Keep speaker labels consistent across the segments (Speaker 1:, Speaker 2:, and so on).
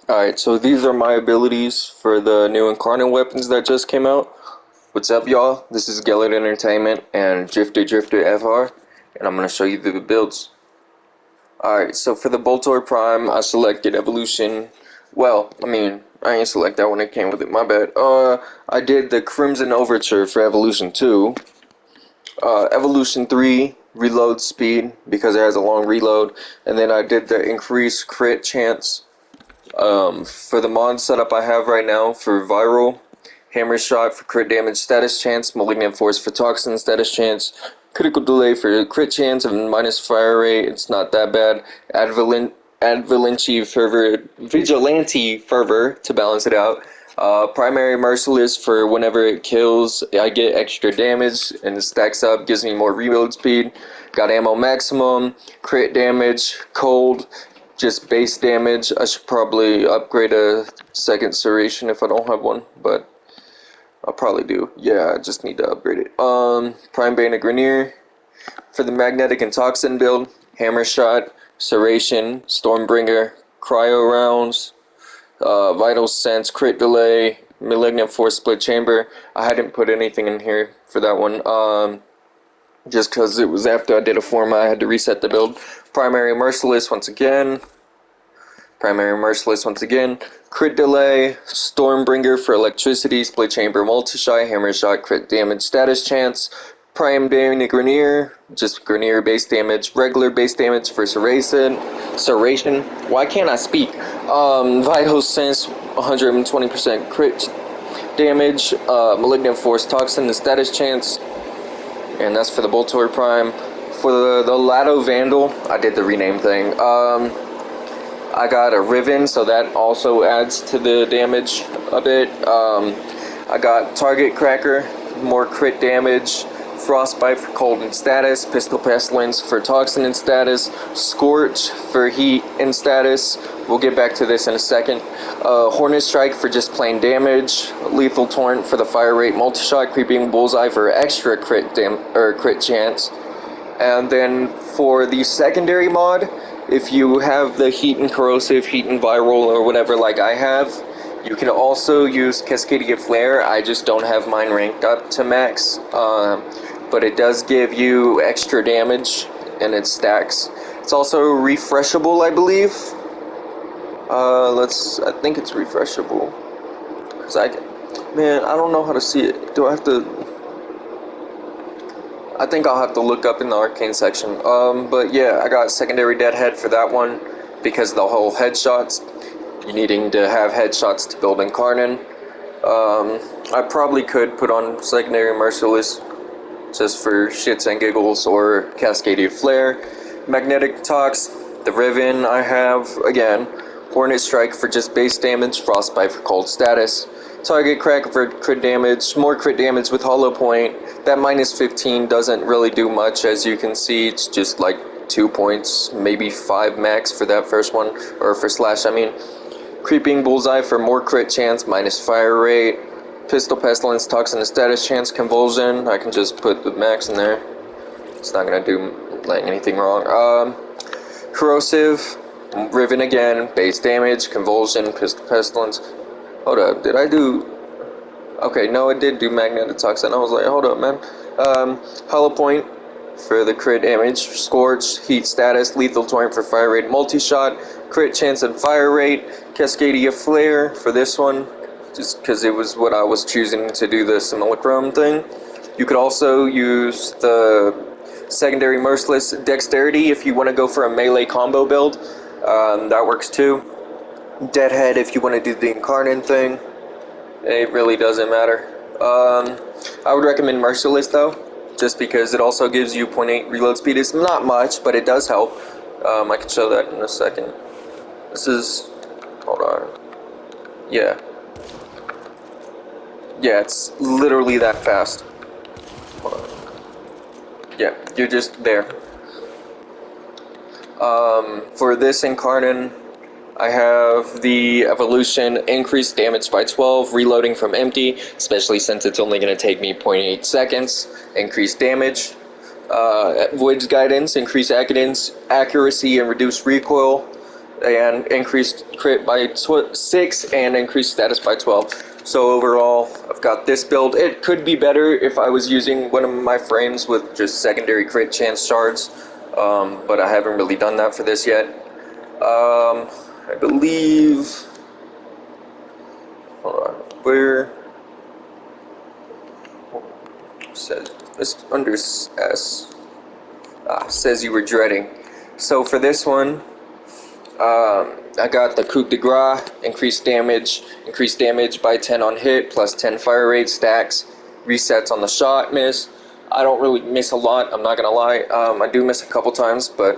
Speaker 1: Alright, so these are my abilities for the new Incarnon weapons that just came out. What's up, y'all? This is Gellert Entertainment and Drifter FR, and I'm going to show you the builds. Alright, so for the Boltor Prime, I selected Evolution. Well, I didn't select that when it came with it, my bad. I did the Crimson Overture for Evolution 2. Evolution 3, reload speed, because it has a long reload. And then I did the increased crit chance. For the mod setup I have right now for Viral, Hammer Shot for crit damage status chance, Malignant Force for Toxin status chance, Critical Delay for crit chance, and minus fire rate, it's not that bad. Vigilante Fervor to balance it out. Primary Merciless for whenever it kills, I get extra damage and it stacks up, gives me more reload speed. Got Ammo Maximum, crit damage, cold, just base damage. I should probably upgrade a second Serration if I don't have one, but I'll probably do. Yeah, I just need to upgrade it. Prime Bane of Grenier. For the Magnetic and Toxin build, Hammer Shot, Serration, Stormbringer, Cryo Rounds, Vital Sense, Crit Delay, Malignant Force Split Chamber. I hadn't put anything in here for that one. Just because it was after I did a format, I had to reset the build. Primary Merciless once again. Crit Delay, Stormbringer for Electricity, Split Chamber Multi-Shot, Hammer Shot, Crit Damage Status Chance, Prime Bane Grenier, just Grenier base damage, regular base damage for Serration, why can't I speak? Vital Sense, 120% crit damage, Malignant Force Toxin, the status chance, and that's for the Boltor Prime. For the Lado Vandal, I did the rename thing. I got a Riven, so that also adds to the damage a bit. I got Target Cracker, more crit damage, Frostbite for cold and status, Pistol Pestilence for toxin and status, Scorch for heat and status. We'll get back to this in a second. Hornet Strike for just plain damage, Lethal Torrent for the fire rate, Multi-Shot, Creeping Bullseye for extra crit chance. And then for the secondary mod, if you have the Heat and Corrosive, Heat and Viral, or whatever like I have, you can also use Cascadia Flare. I just don't have mine ranked up to max, but it does give you extra damage, and it stacks. It's also refreshable, I believe. I think it's refreshable. Man, I don't know how to see it. Do I have to... I think I'll have to look up in the arcane section. But yeah, I got secondary deadhead for that one because of the whole headshots. You needing to have headshots to build Incarnon. I probably could put on secondary merciless just for shits and giggles, or Cascadia Flare. Magnetic Tox, the Riven I have, again. Hornet Strike for just base damage, Frostbite for cold status. Target Crack for crit damage, more crit damage with Hollow Point. That minus 15 doesn't really do much, as you can see. It's just like 2 points, maybe 5 max for that first one, or for Slash, I mean. Creeping Bullseye for more crit chance, minus fire rate. Pistol Pestilence, Toxin and status chance, Convulsion. I can just put the max in there. It's not gonna do like anything wrong. Corrosive, Riven again, base damage, Convulsion, Pistol Pestilence. Hold up, did I do... Okay, no, it did do Magnetic Toxin. I was like, hold up, man. Hollow Point for the crit damage, Scorch, Heat Status, Lethal Torrent for fire rate, Multi-Shot, crit chance and fire rate, Cascadia Flare for this one, just because it was what I was choosing to do the Simulacrum thing. You could also use the secondary Merciless Dexterity if you want to go for a melee combo build. That works too. Deadhead if you want to do the Incarnon thing. It really doesn't matter. I would recommend Merciless though, just because it also gives you 0.8 reload speed. It's not much, but it does help. I can show that in a second. This is... hold on. Yeah. Yeah, it's literally that fast. Hold on. Yeah, you're just there. For this Incarnon, I have the evolution increased damage by 12, reloading from empty, especially since it's only going to take me 0.8 seconds, increased damage. Void's guidance, increase accuracy and reduce recoil. and increased crit by 6 and increased status by 12. So overall, I've got this build. It could be better if I was using one of my frames with just secondary crit chance shards, but I haven't really done that for this yet. I believe, hold on, where says this under S, says you were dreading. So for this one, I got the coup de grace, increased damage by 10 on hit, plus 10 fire rate, stacks, resets on the shot, miss. I don't really miss a lot, I'm not gonna lie. I do miss a couple times, but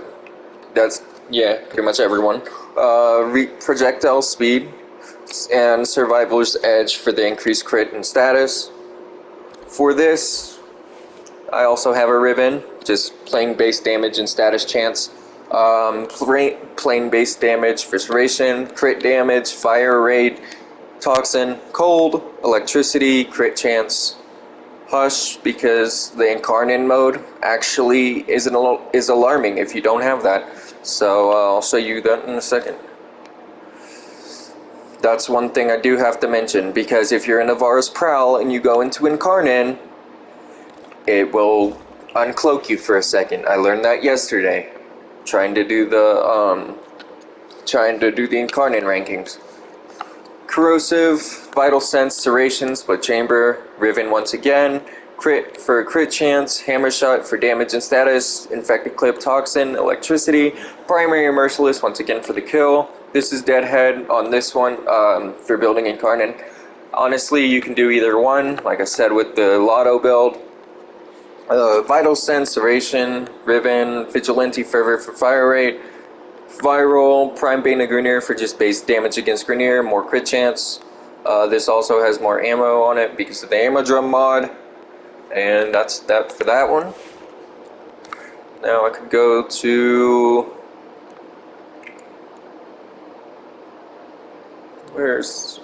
Speaker 1: that's, yeah, pretty much everyone. Projectile speed and survival's edge for the increased crit and status. For this, I also have a ribbon, just plain base damage and status chance. Plain base damage, frustration, crit damage, fire rate, toxin, cold, electricity, crit chance, hush, because the Incarnon mode actually is alarming if you don't have that. So I'll show you that in a second. That's one thing I do have to mention, because if you're in Navarre's Prowl and you go into Incarnon, it will uncloak you for a second. I learned that yesterday, trying to do the Incarnon rankings. Corrosive, Vital Sense, Serration, Split Chamber, Riven once again, Crit for crit chance, Hammer Shot for damage and status, Infected Clip, Toxin, Electricity, Primary Merciless once again for the kill. This is Deadhead on this one for building Incarnon. Honestly, you can do either one, like I said with the Lotto build. Vital Sense, Serration, Riven, Vigilante Fervor for fire rate, Viral, Prime Bane of Grineer for just base damage against Grineer, more crit chance. This also has more ammo on it because of the ammo drum mod. And that's that for that one. Now I could go to... Where's...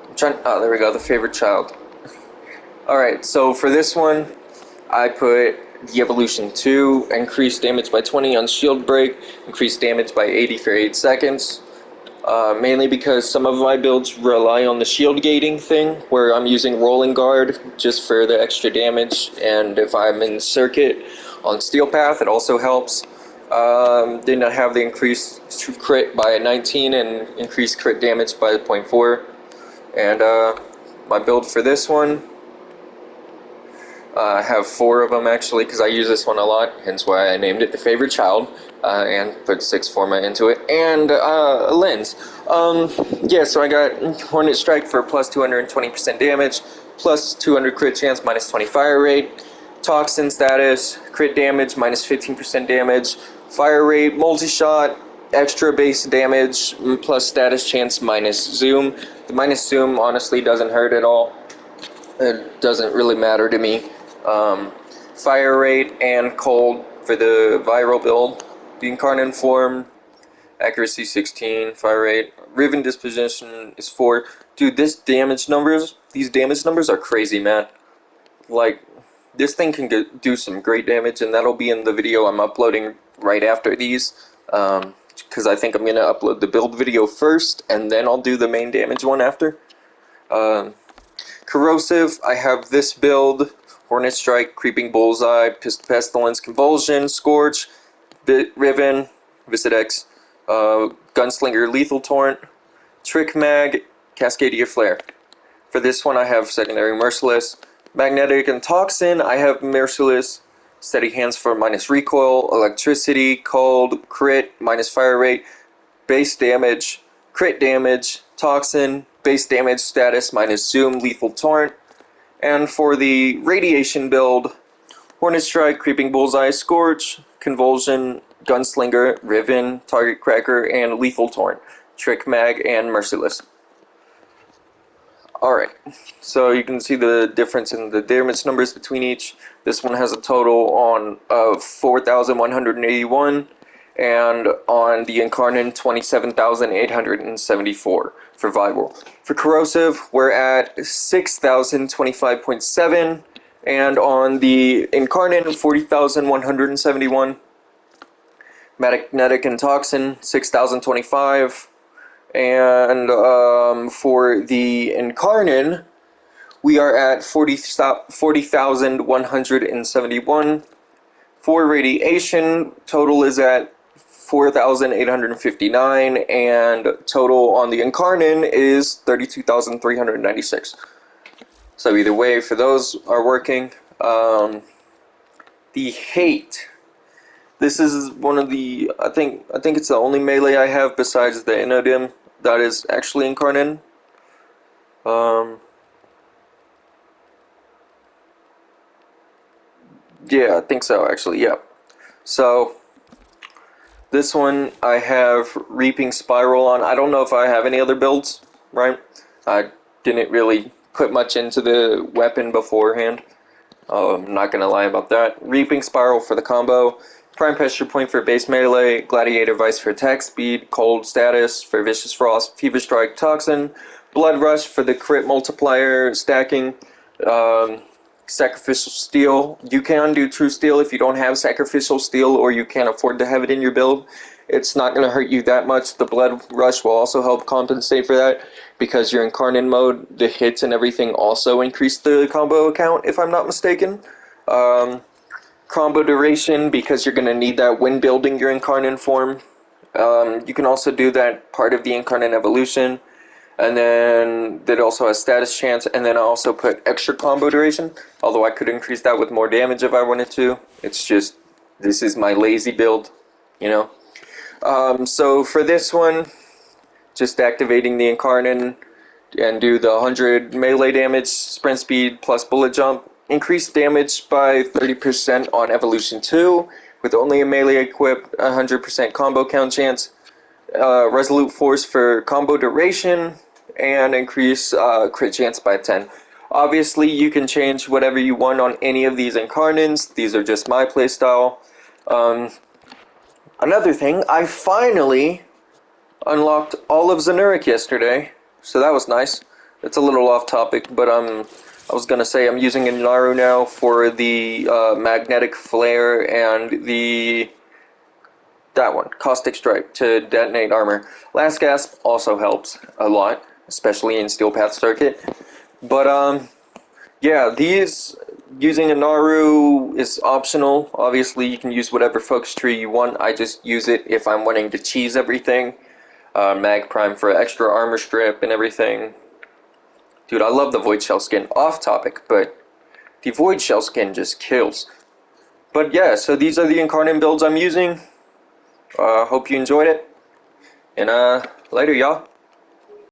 Speaker 1: I'm trying... Oh, there we go, the favorite child. Alright, so for this one, I put the Evolution 2, increased damage by 20 on shield break, increased damage by 80 for 8 seconds. Mainly because some of my builds rely on the shield gating thing, where I'm using rolling guard just for the extra damage, and if I'm in circuit on steel path, it also helps. Then I have the increased crit by 19 and increased crit damage by 0.4. And my build for this one, I have 4 of them actually, because I use this one a lot, hence why I named it the favorite child, and put 6 format into it, and a lens. Yeah, so I got Hornet Strike for plus 220% damage, plus 200 crit chance, minus 20 fire rate, Toxin status, crit damage, minus 15% damage, fire rate, multi-shot, extra base damage, plus status chance, minus zoom. The minus zoom honestly doesn't hurt at all. It doesn't really matter to me. Fire rate and cold for the viral build. The Incarnon form, accuracy 16, fire rate. Riven disposition is 4. Dude, these damage numbers are crazy, man. Like, this thing can do some great damage, and that'll be in the video I'm uploading right after these. Because I think I'm going to upload the build video first, and then I'll do the main damage one after. Corrosive, I have this build, Hornet Strike, Creeping Bullseye, Pestilence, Convulsion, Scorch, Riven, Visidex, Gunslinger, Lethal Torrent, Trick Mag, Cascadia Flare. For this one I have Secondary Merciless. Magnetic and Toxin, I have Merciless, Steady Hands for minus recoil, Electricity, Cold, Crit, minus fire rate, base damage, crit damage, Toxin, base damage status, minus zoom, Lethal Torrent. And for the Radiation build, Hornet Strike, Creeping Bullseye, Scorch, Convulsion, Gunslinger, Riven, Target Cracker, and Lethal Torrent, Trick Mag, and Merciless. Alright, so you can see the difference in the damage numbers between each. This one has a total on of 4,181, and on the Incarnon 27,874 for viral. For corrosive, we're at 6,025.7, and on the Incarnon 40,171. Magnetic and Toxin 6025, and for the Incarnon, we are at 40,171. For radiation, total is at 4,859, and total on the Incarnon is 32,396. So either way, for those are working. The hate. This is one of the I think it's the only melee I have besides the Inodim that is actually Incarnon. Yeah, I think so actually. Yeah. So this one I have Reaping Spiral on. I don't know if I have any other builds, right? I didn't really put much into the weapon beforehand. I'm not gonna lie about that. Reaping Spiral for the combo. Prime Pressure Point for base melee. Gladiator Vice for attack speed. Cold Status for Vicious Frost. Fever Strike Toxin. Blood Rush for the crit multiplier stacking. Sacrificial Steel. You can do True Steel if you don't have Sacrificial Steel or you can't afford to have it in your build. It's not going to hurt you that much. The Blood Rush will also help compensate for that because you're in Incarnon mode. The hits and everything also increase the combo count, if I'm not mistaken. Combo duration, because you're going to need that when building your Incarnon form. You can also do that part of the Incarnon evolution. And then it also has status chance, and then I also put extra combo duration, although I could increase that with more damage if I wanted to. It's just, this is my lazy build, you know? So for this one, just activating the Incarnon and do the 100 melee damage, sprint speed plus bullet jump. Increase damage by 30% on Evolution 2, with only a melee equip, 100% combo count chance. Resolute Force for combo duration, and increase crit chance by 10. Obviously, you can change whatever you want on any of these Incarnons. These are just my playstyle. Another thing, I finally unlocked all of Xenuric yesterday, so that was nice. It's a little off topic, but I was gonna say I'm using a Naru now for the magnetic flare and that one, Caustic Strike, to detonate armor. Last Gasp also helps a lot, especially in Steel Path Circuit. But, yeah, these, using a Naru is optional. Obviously, you can use whatever focus tree you want. I just use it if I'm wanting to cheese everything. Mag Prime for extra armor strip and everything. Dude, I love the Void Shell skin. Off topic, but the Void Shell skin just kills. But yeah, so these are the Incarnate builds I'm using. Hope you enjoyed it. And later, y'all.